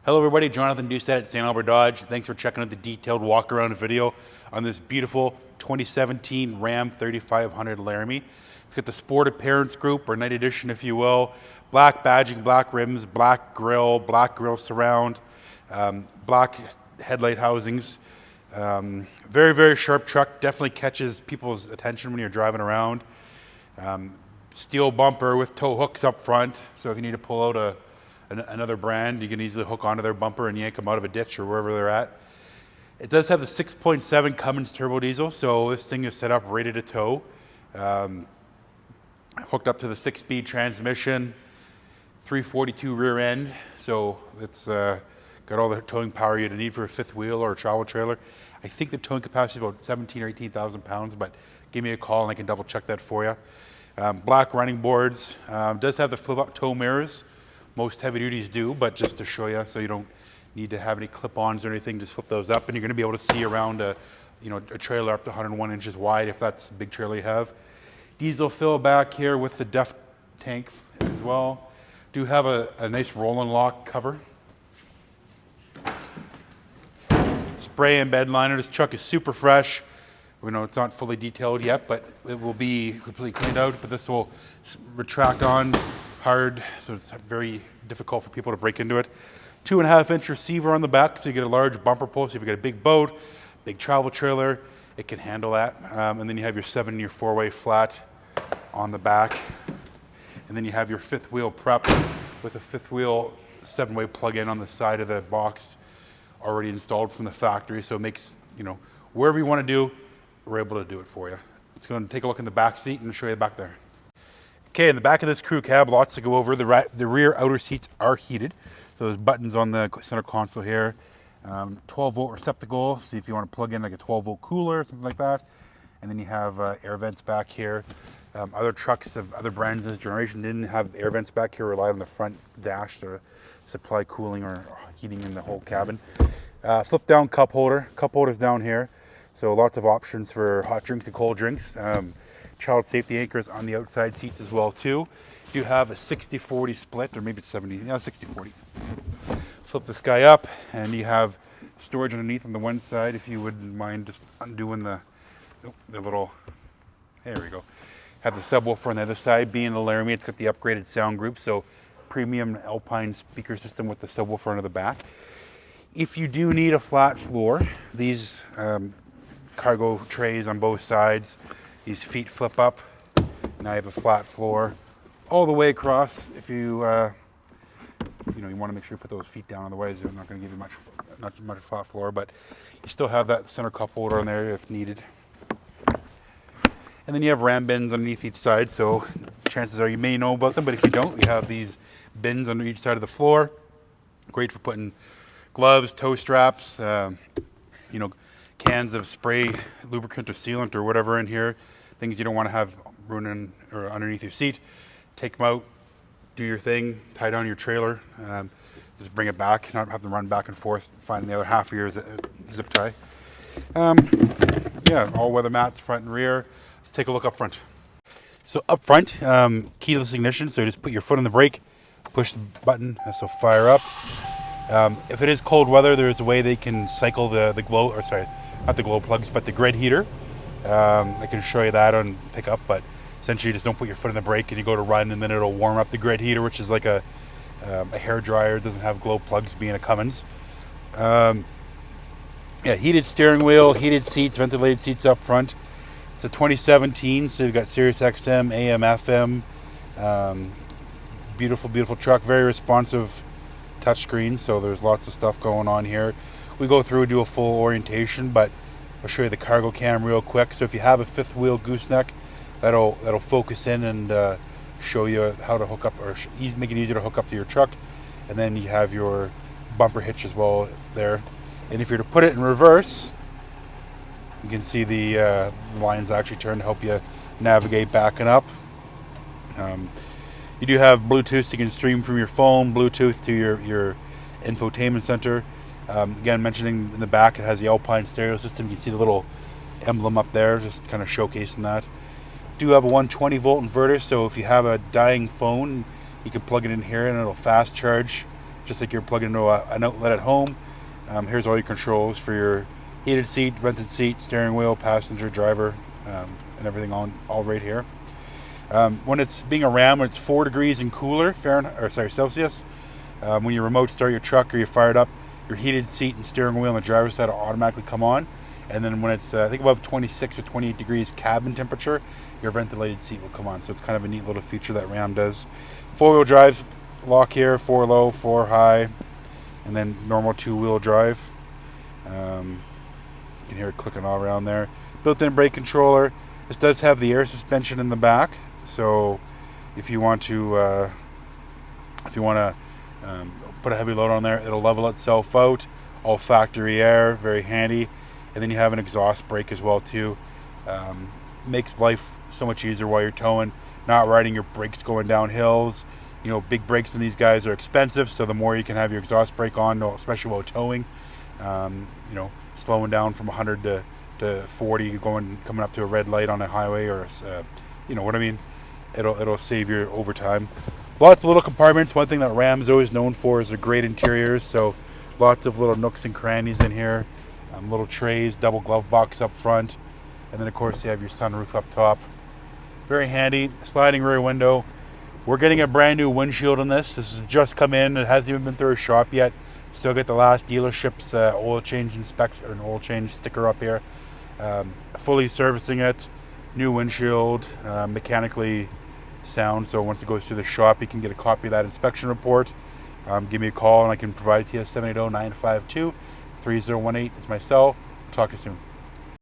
Hello everybody, Jonathan Doucette at St.Albert Dodge. Thanks for checking out the detailed walk around video on this beautiful 2017 Ram 3500 Laramie. It's got the Sport Appearance Group, or Night Edition if you will. Black badging, black rims, black grill surround, black headlight housings. Very, very sharp truck, definitely catches people's attention when you're driving around. Steel bumper with tow hooks up front, so if you need to pull out another brand, you can easily hook onto their bumper and yank them out of a ditch or wherever they're at. It does have the 6.7 Cummins turbo diesel, so this thing is set up ready to tow. Hooked up to the 6-speed transmission, 342 rear end, so it's got all the towing power you'd need for a fifth wheel or a travel trailer. I think the towing capacity is about 17 or 18,000 pounds, but give me a call and I can double check that for you. Black running boards, does have the flip-up tow mirrors. Most heavy duties do, but just to show you, so you don't need to have any clip-ons or anything, just flip those up and you're going to be able to see around a trailer up to 101 inches wide if that's a big trailer you have. Diesel fill back here with the DEF tank as well. Do have a nice roll and lock cover. Spray and bed liner. This truck is super fresh. We know it's not fully detailed yet, but it will be completely cleaned out, but this will retract on hard, so it's very difficult for people to break into it. 2.5-inch receiver on the back, so you get a large bumper post. If you've got a big boat, big travel trailer, it can handle that. And then you have your 7 and your 4-way flat on the back. And then you have your fifth wheel prep with a fifth wheel 7-way plug-in on the side of the box already installed from the factory. So it makes, wherever you want to do, we're able to do it for you. Let's go and take a look in the back seat and show you the back there. Okay, in the back of this crew cab, lots to go over. The rear outer seats are heated. So there's buttons on the center console here. 12-volt receptacle, so if you want to plug in like a 12-volt cooler or something like that. And then you have air vents back here. Other trucks of other brands in this generation didn't have air vents back here, relied on the front dash to supply cooling or heating in the whole cabin. Flip down cup holder. Cup holders down here. So lots of options for hot drinks and cold drinks. Child safety anchors on the outside seats as well too. You have a 60-40 split, or maybe it's 60-40. Flip this guy up and you have storage underneath on the one side if you wouldn't mind just undoing the little, there we go. Have the subwoofer on the other side. Being the Laramie, it's got the upgraded sound group, so premium Alpine speaker system with the subwoofer under the back. If you do need a flat floor, these cargo trays on both sides, these feet flip up. Now you have a flat floor all the way across. If you you want to make sure you put those feet down, otherwise they're not going to give you not much flat floor, but you still have that center cup holder on there if needed. And then you have ram bins underneath each side, so chances are you may know about them, but if you don't, you have these bins under each side of the floor. Great for putting gloves, toe straps, cans of spray, lubricant or sealant or whatever in here, things you don't want to have ruining or underneath your seat. Take them out, do your thing, tie down your trailer, just bring it back, not have to run back and forth, find the other half of your zip tie. All weather mats front and rear. Let's take a look up front. So up front, keyless ignition, so you just put your foot on the brake, push the button, this will fire up. If it is cold weather, there's a way they can cycle the glow, or sorry, not the glow plugs, but the grid heater. I can show you that on pickup, but essentially you just don't put your foot on the brake and you go to run and then it'll warm up the grid heater, which is like a hair dryer. It doesn't have glow plugs, being a Cummins. Heated steering wheel, heated seats, ventilated seats up front. It's a 2017, so you've got Sirius XM, AM, FM. Beautiful, beautiful truck, very responsive touchscreen, so there's lots of stuff going on here. We go through and do a full orientation, but I'll show you the cargo cam real quick. So if you have a fifth wheel gooseneck, that'll focus in and show you how to hook up, or make it easier to hook up to your truck. And then you have your bumper hitch as well there. And if you're to put it in reverse, you can see the lines actually turn to help you navigate backing up. You do have Bluetooth, so you can stream from your phone, Bluetooth to your infotainment center. Again, mentioning in the back, it has the Alpine stereo system. You can see the little emblem up there, just kind of showcasing that. Do have a 120-volt inverter, so if you have a dying phone, you can plug it in here and it'll fast charge just like you're plugging into an outlet at home. Here's all your controls for your heated seat, vented seat, steering wheel, passenger, driver, and everything all right here. When it's being a Ram, when it's 4 degrees and cooler Celsius, when you remote start your truck or you fire it up, your heated seat and steering wheel on the driver's side will automatically come on. And then when it's I think above 26 or 28 degrees cabin temperature, your ventilated seat will come on. So it's kind of a neat little feature that Ram does. 4-wheel drive lock here, 4 low, 4 high, and then normal 2-wheel drive. You can hear it clicking all around there. Built-in brake controller. This does have the air suspension in the back, so if you want to put a heavy load on there, it'll level itself out. All factory air, very handy. And then you have an exhaust brake as well too. Makes life so much easier while you're towing, not riding your brakes going down hills. You know, big brakes in these guys are expensive, so the more you can have your exhaust brake on, especially while towing, you know, slowing down from 100 to 40, coming up to a red light on a highway, or you know what I mean. It'll save you over time. Lots of little compartments. One thing that Ram's always known for is their great interiors. So lots of little nooks and crannies in here. Little trays, double glove box up front, and then of course you have your sunroof up top. Very handy. Sliding rear window. We're getting a brand new windshield on this. This has just come in. It hasn't even been through a shop yet. Still get the last dealership's oil change inspection, or an oil change sticker up here. Fully servicing it. New windshield, mechanically sound. So once it goes through the shop, you can get a copy of that inspection report. Give me a call and I can provide it to you. 780-952-3018 is my cell. Talk to you soon.